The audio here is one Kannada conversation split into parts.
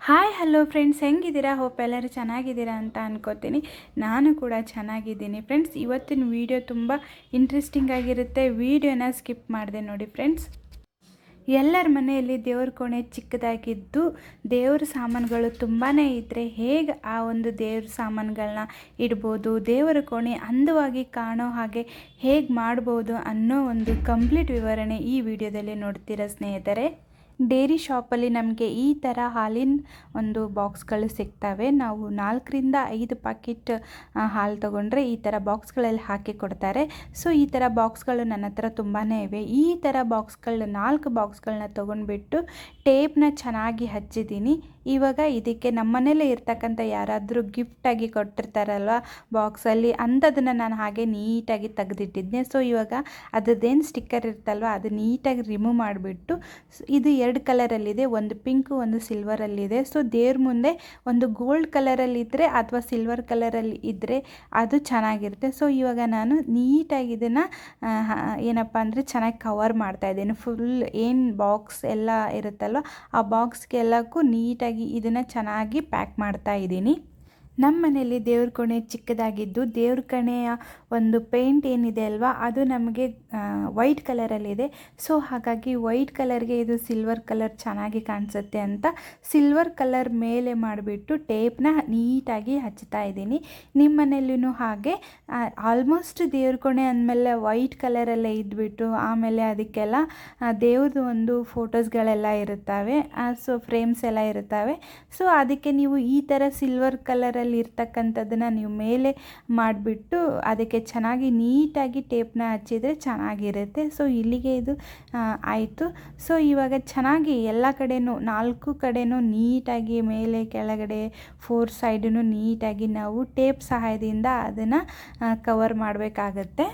ಹಾಯ್ ಹಲೋ ಫ್ರೆಂಡ್ಸ್, ಹೆಂಗಿದ್ದೀರಾ? ಹೋಪ್ ಎಲ್ಲರೂ ಚೆನ್ನಾಗಿದ್ದೀರಾ ಅಂತ ಅನ್ಕೋತೀನಿ. ನಾನು ಕೂಡ ಚೆನ್ನಾಗಿದ್ದೀನಿ ಫ್ರೆಂಡ್ಸ್. ಇವತ್ತಿನ ವಿಡಿಯೋ ತುಂಬ ಇಂಟ್ರೆಸ್ಟಿಂಗ್ ಆಗಿರುತ್ತೆ. ವಿಡಿಯೋನ ಸ್ಕಿಪ್ ಮಾಡಿದೆ ನೋಡಿ ಫ್ರೆಂಡ್ಸ್. ಎಲ್ಲರ ಮನೆಯಲ್ಲಿ ದೇವ್ರ ಕೋಣೆ ಚಿಕ್ಕದಾಗಿದ್ದು ದೇವ್ರ ಸಾಮಾನುಗಳು ತುಂಬಾ ಇದ್ದರೆ ಹೇಗೆ ಆ ಒಂದು ದೇವ್ರ ಸಾಮಾನುಗಳನ್ನ ಇಡ್ಬೋದು, ದೇವರ ಕೋಣೆ ಅಂದವಾಗಿ ಕಾಣೋ ಹಾಗೆ ಹೇಗೆ ಮಾಡ್ಬೋದು ಅನ್ನೋ ಒಂದು ಕಂಪ್ಲೀಟ್ ವಿವರಣೆ ಈ ವಿಡಿಯೋದಲ್ಲಿ ನೋಡ್ತೀರಾ ಸ್ನೇಹಿತರೆ. ಡೈರಿ ಶಾಪಲ್ಲಿ ನಮಗೆ ಈ ಥರ ಹಾಲಿನ ಒಂದು ಬಾಕ್ಸ್ಗಳು ಸಿಗ್ತವೆ. ನಾವು 4ರಿಂದ 5 ಪ್ಯಾಕೆಟ್ ಹಾಲು ತೊಗೊಂಡ್ರೆ ಈ ಥರ ಬಾಕ್ಸ್ಗಳಲ್ಲಿ ಹಾಕಿ ಕೊಡ್ತಾರೆ. ಸೊ ಈ ಥರ ಬಾಕ್ಸ್ಗಳು ನನ್ನ ಹತ್ರ ತುಂಬಾ ಇವೆ. ಈ ಥರ ಬಾಕ್ಸ್ಗಳು 4 ಬಾಕ್ಸ್ಗಳನ್ನ ತೊಗೊಂಡ್ಬಿಟ್ಟು ಟೇಪ್ನ ಚೆನ್ನಾಗಿ ಹಚ್ಚಿದ್ದೀನಿ. ಇವಾಗ ಇದಕ್ಕೆ ನಮ್ಮ ಮನೇಲೇ ಇರ್ತಕ್ಕಂಥ ಯಾರಾದರೂ ಗಿಫ್ಟಾಗಿ ಕೊಟ್ಟಿರ್ತಾರಲ್ವ ಬಾಕ್ಸಲ್ಲಿ, ಅಂಥದನ್ನು ನಾನು ಹಾಗೆ ನೀಟಾಗಿ ತೆಗೆದಿಟ್ಟಿದ್ದೆ. ಸೊ ಇವಾಗ ಅದರದ್ದೇನು ಸ್ಟಿಕ್ಕರ್ ಇರ್ತಲ್ವ ಅದು ನೀಟಾಗಿ ರಿಮೂವ್ ಮಾಡಿಬಿಟ್ಟು, ಇದು 2 ಕಲರಲ್ಲಿದೆ, ಒಂದು ಪಿಂಕು ಒಂದು ಸಿಲ್ವರಲ್ಲಿದೆ. ಸೊ ದೇವ್ರ ಮುಂದೆ ಒಂದು ಗೋಲ್ಡ್ ಕಲರಲ್ಲಿದ್ದರೆ ಅಥವಾ ಸಿಲ್ವರ್ ಕಲರಲ್ಲಿ ಇದ್ದರೆ ಅದು ಚೆನ್ನಾಗಿರುತ್ತೆ. ಸೊ ಇವಾಗ ನಾನು ನೀಟಾಗಿ ಇದನ್ನು ಏನಪ್ಪ ಅಂದರೆ ಚೆನ್ನಾಗಿ ಕವರ್ ಮಾಡ್ತಾಯಿದ್ದೀನಿ. ಫುಲ್ ಏನು ಬಾಕ್ಸ್ ಎಲ್ಲ ಇರುತ್ತಲ್ವ ಆ ಬಾಕ್ಸ್ಗೆಲ್ಲಕ್ಕೂ ನೀಟಾಗಿ ಇದನ್ನು ಚೆನ್ನಾಗಿ ಪ್ಯಾಕ್ ಮಾಡ್ತಾ ಇದ್ದೀನಿ. ನಮ್ಮ ಮನೆಯಲ್ಲಿ ದೇವ್ರ ಕೋಣೆ ಚಿಕ್ಕದಾಗಿದ್ದು ದೇವ್ರ ಕೋಣೆಯ ಒಂದು ಪೇಂಟ್ ಏನಿದೆ ಅಲ್ವಾ ಅದು ನಮಗೆ ವೈಟ್ ಕಲರಲ್ಲಿದೆ. ಸೊ ಹಾಗಾಗಿ ವೈಟ್ ಕಲರ್ಗೆ ಇದು ಸಿಲ್ವರ್ ಕಲರ್ ಚೆನ್ನಾಗಿ ಕಾಣಿಸುತ್ತೆ ಅಂತ ಸಿಲ್ವರ್ ಕಲರ್ ಮೇಲೆ ಮಾಡಿಬಿಟ್ಟು ಟೇಪ್ನ ನೀಟಾಗಿ ಹಚ್ತಾ ಇದ್ದೀನಿ. ನಿಮ್ಮ ಮನೆಯಲ್ಲೂ ಹಾಗೆ ಆಲ್ಮೋಸ್ಟ್ ದೇವ್ರ ಕೋಣೆ ಅಂದಮೇಲೆ ವೈಟ್ ಕಲರಲ್ಲೇ ಇದ್ಬಿಟ್ಟು ಆಮೇಲೆ ಅದಕ್ಕೆಲ್ಲ ದೇವ್ರದ್ದು ಒಂದು ಫೋಟೋಸ್ಗಳೆಲ್ಲ ಇರುತ್ತವೆ, ಸೊ ಫ್ರೇಮ್ಸ್ ಎಲ್ಲ ಇರುತ್ತವೆ. ಸೊ ಅದಕ್ಕೆ ನೀವು ಈ ಥರ ಸಿಲ್ವರ್ ಕಲರಲ್ಲಿ ಇರ್ತಕ್ಕಂಥದ್ದನ್ನು ನೀವು ಮೇಲೆ ಮಾಡಿಬಿಟ್ಟು ಅದಕ್ಕೆ ಚೆನ್ನಾಗಿ ನೀಟಾಗಿ ಟೇಪ್ನ ಹಚ್ಚಿದರೆ ಚೆನ್ನಾಗಿರುತ್ತೆ. ಸೊ ಇಲ್ಲಿಗೆ ಇದು ಆಯಿತು. ಸೊ ಇವಾಗ ಚೆನ್ನಾಗಿ ಎಲ್ಲ ಕಡೆನೂ 4 ಕಡೆನೂ ನೀಟಾಗಿ ಮೇಲೆ ಕೆಳಗಡೆ 4 ಸೈಡೂ ನೀಟಾಗಿ ನಾವು ಟೇಪ್ ಸಹಾಯದಿಂದ ಅದನ್ನು ಕವರ್ ಮಾಡಬೇಕಾಗತ್ತೆ.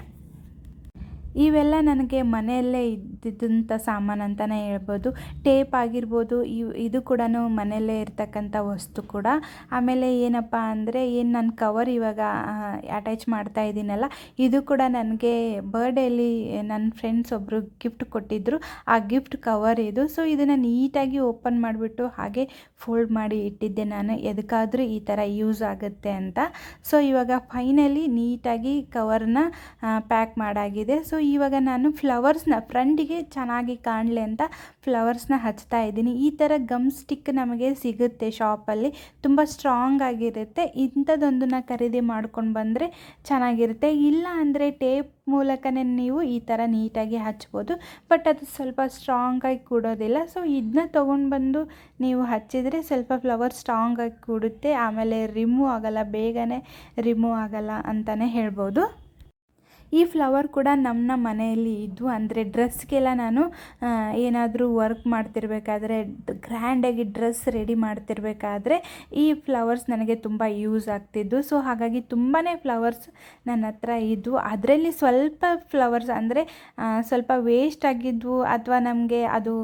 ಇವೆಲ್ಲ ನನಗೆ ಮನೆಯಲ್ಲೇ ಇದ್ದಿದ್ದಂಥ ಸಾಮಾನು ಅಂತಲೇ ಹೇಳ್ಬೋದು. ಟೇಪ್ ಆಗಿರ್ಬೋದು, ಇದು ಕೂಡ ಮನೆಯಲ್ಲೇ ಇರ್ತಕ್ಕಂಥ ವಸ್ತು ಕೂಡ. ಆಮೇಲೆ ಏನಪ್ಪ ಅಂದರೆ ನಾನು ಕವರ್ ಇವಾಗ ಅಟ್ಯಾಚ್ ಮಾಡ್ತಾ ಇದ್ದೀನಲ್ಲ, ಇದು ಕೂಡ ನನಗೆ ಬರ್ಡೇಲಿ ನನ್ನ ಫ್ರೆಂಡ್ಸ್ ಒಬ್ಬರು ಗಿಫ್ಟ್ ಕೊಟ್ಟಿದ್ದರು. ಆ ಗಿಫ್ಟ್ ಕವರ್ ಇದು. ಸೊ ಇದನ್ನು ನೀಟಾಗಿ ಓಪನ್ ಮಾಡಿಬಿಟ್ಟು ಹಾಗೆ ಫೋಲ್ಡ್ ಮಾಡಿ ಇಟ್ಟಿದ್ದೆ ನಾನು, ಎದಕ್ಕಾದರೂ ಈ ಥರ ಯೂಸ್ ಆಗುತ್ತೆ ಅಂತ. ಸೊ ಇವಾಗ ಫೈನಲಿ ನೀಟಾಗಿ ಕವರ್ನ ಪ್ಯಾಕ್ ಮಾಡಾಗಿದೆ. ಸೊ ಇವಾಗ ನಾನು ಫ್ಲವರ್ಸ್ನ ಫ್ರಂಟಿಗೆ ಚೆನ್ನಾಗಿ ಕಾಣಲಿ ಅಂತ ಫ್ಲವರ್ಸ್ನ ಹಚ್ತಾ ಇದ್ದೀನಿ. ಈ ಥರ ಗಮ್ ಸ್ಟಿಕ್ ನಮಗೆ ಸಿಗುತ್ತೆ ಶಾಪಲ್ಲಿ, ತುಂಬ ಸ್ಟ್ರಾಂಗ್ ಆಗಿರುತ್ತೆ. ಇಂಥದ್ದೊಂದನ್ನು ಖರೀದಿ ಮಾಡ್ಕೊಂಡು ಬಂದರೆ ಚೆನ್ನಾಗಿರುತ್ತೆ. ಇಲ್ಲ ಅಂದರೆ ಟೇಪ್ ಮೂಲಕನೇ ನೀವು ಈ ಥರ ನೀಟಾಗಿ ಹಚ್ಬೋದು, ಬಟ್ ಅದು ಸ್ವಲ್ಪ ಸ್ಟ್ರಾಂಗಾಗಿ ಕೂಡೋದಿಲ್ಲ. ಸೊ ಇದನ್ನ ತೊಗೊಂಡು ಬಂದು ನೀವು ಹಚ್ಚಿದರೆ ಸ್ವಲ್ಪ ಫ್ಲವರ್ ಸ್ಟ್ರಾಂಗಾಗಿ ಕೂಡುತ್ತೆ, ಆಮೇಲೆ ರಿಮೂವ್ ಆಗೋಲ್ಲ, ಬೇಗನೆ ರಿಮೂವ್ ಆಗೋಲ್ಲ ಅಂತಲೇ ಹೇಳ್ಬೋದು. ಈ ಫ್ಲವರ್ ಕೂಡ ನಮ್ಮ ಮನೆಯಲ್ಲಿ ಇದ್ದು, ಅಂದರೆ ಡ್ರೆಸ್ಗೆಲ್ಲ ನಾನು ಏನಾದರೂ ವರ್ಕ್ ಮಾಡ್ತಿರ್ಬೇಕಾದ್ರೆ, ಗ್ರ್ಯಾಂಡಾಗಿ ಡ್ರೆಸ್ ರೆಡಿ ಮಾಡ್ತಿರ್ಬೇಕಾದ್ರೆ ಈ ಫ್ಲವರ್ಸ್ ನನಗೆ ತುಂಬ ಯೂಸ್ ಆಗ್ತಿದ್ದು. ಸೊ ಹಾಗಾಗಿ ತುಂಬಾ ಫ್ಲವರ್ಸ್ ನನ್ನ ಹತ್ರ ಇದ್ದು, ಅದರಲ್ಲಿ ಸ್ವಲ್ಪ ಫ್ಲವರ್ಸ್ ಅಂದರೆ ಸ್ವಲ್ಪ ವೇಸ್ಟ್ ಆಗಿದ್ವು ಅಥವಾ ನಮಗೆ ಅದು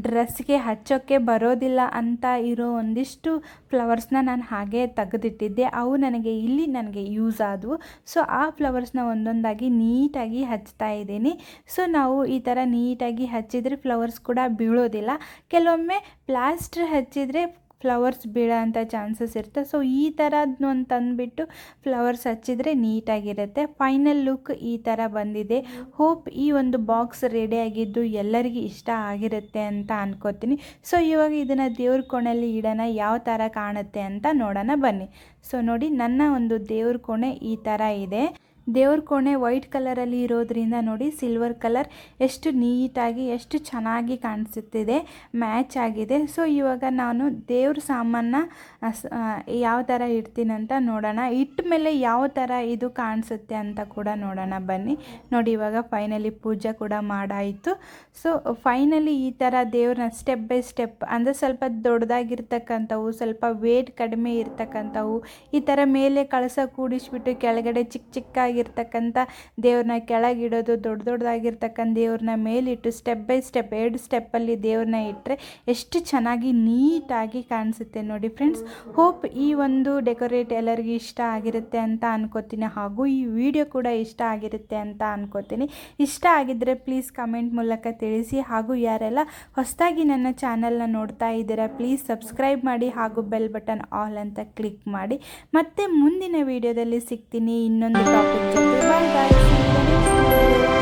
ಡ್ರೆಸ್ಗೆ ಹಚ್ಚೋಕ್ಕೆ ಬರೋದಿಲ್ಲ ಅಂತ ಇರೋ ಒಂದಿಷ್ಟು ಫ್ಲವರ್ಸ್ನ ನಾನು ಹಾಗೆ ತೆಗೆದಿಟ್ಟಿದ್ದೆ. ಅವು ನನಗೆ ಯೂಸ್ ಆದವು. ಸೊ ಆ ಫ್ಲವರ್ಸ್ನ ಒಂದೊಂದಾಗಿ ನೀಟಾಗಿ ಹಚ್ತಾ ಇದ್ದೀನಿ. ಸೊ ನಾವು ಈ ಥರ ನೀಟಾಗಿ ಹಚ್ಚಿದರೆ ಫ್ಲವರ್ಸ್ ಕೂಡ ಬೀಳೋದಿಲ್ಲ. ಕೆಲವೊಮ್ಮೆ ಪ್ಲಾಸ್ಟರ್ ಹಚ್ಚಿದರೆ ಫ್ಲವರ್ಸ್ ಬೀಳೋ ಅಂಥ ಚಾನ್ಸಸ್ ಇರುತ್ತೆ. ಸೊ ಈ ಥರದ್ದು ಒಂದು ತಂದುಬಿಟ್ಟು ಫ್ಲವರ್ಸ್ ಹಚ್ಚಿದರೆ ನೀಟಾಗಿರುತ್ತೆ. ಫೈನಲ್ ಲುಕ್ ಈ ಥರ ಬಂದಿದೆ. ಹೋಪ್ ಈ ಒಂದು ಬಾಕ್ಸ್ ರೆಡಿಯಾಗಿದ್ದು ಎಲ್ಲರಿಗೂ ಇಷ್ಟ ಆಗಿರುತ್ತೆ ಅಂತ ಅನ್ಕೋತೀನಿ. ಸೊ ಇವಾಗ ಇದನ್ನು ದೇವ್ರ ಕೋಣೆಯಲ್ಲಿ ಇಡೋಣ, ಯಾವ ಥರ ಕಾಣುತ್ತೆ ಅಂತ ನೋಡೋಣ ಬನ್ನಿ. ಸೊ ನೋಡಿ, ನನ್ನ ಒಂದು ದೇವ್ರ ಕೋಣೆ ಈ ಥರ ಇದೆ. ದೇವ್ರ ಕೋಣೆ ವೈಟ್ ಕಲರಲ್ಲಿ ಇರೋದ್ರಿಂದ ನೋಡಿ ಸಿಲ್ವರ್ ಕಲರ್ ಎಷ್ಟು ನೀಟಾಗಿ ಎಷ್ಟು ಚೆನ್ನಾಗಿ ಕಾಣಿಸುತ್ತಿದೆ, ಮ್ಯಾಚ್ ಆಗಿದೆ. ಸೊ ಇವಾಗ ನಾನು ದೇವ್ರ ಸಾಮಾನ ಯಾವ ಥರ ಇಡ್ತೀನಿ ಅಂತ ನೋಡೋಣ. ಇಟ್ಟ ಮೇಲೆ ಯಾವ ಥರ ಇದು ಕಾಣಿಸುತ್ತೆ ಅಂತ ಕೂಡ ನೋಡೋಣ ಬನ್ನಿ. ನೋಡಿ ಇವಾಗ ಫೈನಲಿ ಪೂಜೆ ಕೂಡ ಮಾಡಾಯಿತು. ಸೊ ಫೈನಲಿ ಈ ಥರ ದೇವ್ರನ್ನ ಸ್ಟೆಪ್ ಬೈ ಸ್ಟೆಪ್, ಅಂದರೆ ಸ್ವಲ್ಪ ದೊಡ್ಡದಾಗಿರ್ತಕ್ಕಂಥವು, ಸ್ವಲ್ಪ ವೇಟ್ ಕಡಿಮೆ ಇರ್ತಕ್ಕಂಥವು, ಈ ಥರ ಮೇಲೆ ಕಳಸ ಕೂಡಿಸ್ಬಿಟ್ಟು ಕೆಳಗಡೆ ಚಿಕ್ಕ ಚಿಕ್ಕಾಗಿ ಚಿಕ್ಕದಾಗಿರ್ತಕ್ಕಂಥ ದೇವ್ರನ್ನ ಕೆಳಗಿಡೋದು, ದೊಡ್ಡದಾಗಿರ್ತಕ್ಕಂಥ ದೇವ್ರನ್ನ ಮೇಲಿಟ್ಟು ಸ್ಟೆಪ್ ಬೈ ಸ್ಟೆಪ್ 2 ಸ್ಟೆಪ್ಪಲ್ಲಿ ದೇವ್ರನ್ನ ಇಟ್ಟರೆ ಎಷ್ಟು ಚೆನ್ನಾಗಿ ನೀಟಾಗಿ ಕಾಣಿಸುತ್ತೆ ನೋಡಿ ಫ್ರೆಂಡ್ಸ್. ಹೋಪ್ ಈ ಒಂದು ಡೆಕೋರೇಟ್ ಎಲ್ಲರಿಗೂ ಇಷ್ಟ ಆಗಿರುತ್ತೆ ಅಂತ ಅನ್ಕೋತೀನಿ, ಹಾಗೂ ಈ ವಿಡಿಯೋ ಕೂಡ ಇಷ್ಟ ಆಗಿರುತ್ತೆ ಅಂತ ಅನ್ಕೋತೀನಿ. ಇಷ್ಟ ಆಗಿದ್ದರೆ ಪ್ಲೀಸ್ ಕಮೆಂಟ್ ಮೂಲಕ ತಿಳಿಸಿ, ಹಾಗೂ ಯಾರೆಲ್ಲ ಹೊಸದಾಗಿ ನನ್ನ ಚಾನಲ್ನ ನೋಡ್ತಾ ಇದ್ದೀರಾ ಪ್ಲೀಸ್ ಸಬ್ಸ್ಕ್ರೈಬ್ ಮಾಡಿ ಹಾಗೂ ಬೆಲ್ ಬಟನ್ ಆಲ್ ಅಂತ ಕ್ಲಿಕ್ ಮಾಡಿ. ಮತ್ತೆ ಮುಂದಿನ ವಿಡಿಯೋದಲ್ಲಿ ಸಿಗ್ತೀನಿ ಇನ್ನೊಂದು ಟಾಪಿಕ್ ಜೊತೆ. ಬಾಯ್ ಬಾಯ್.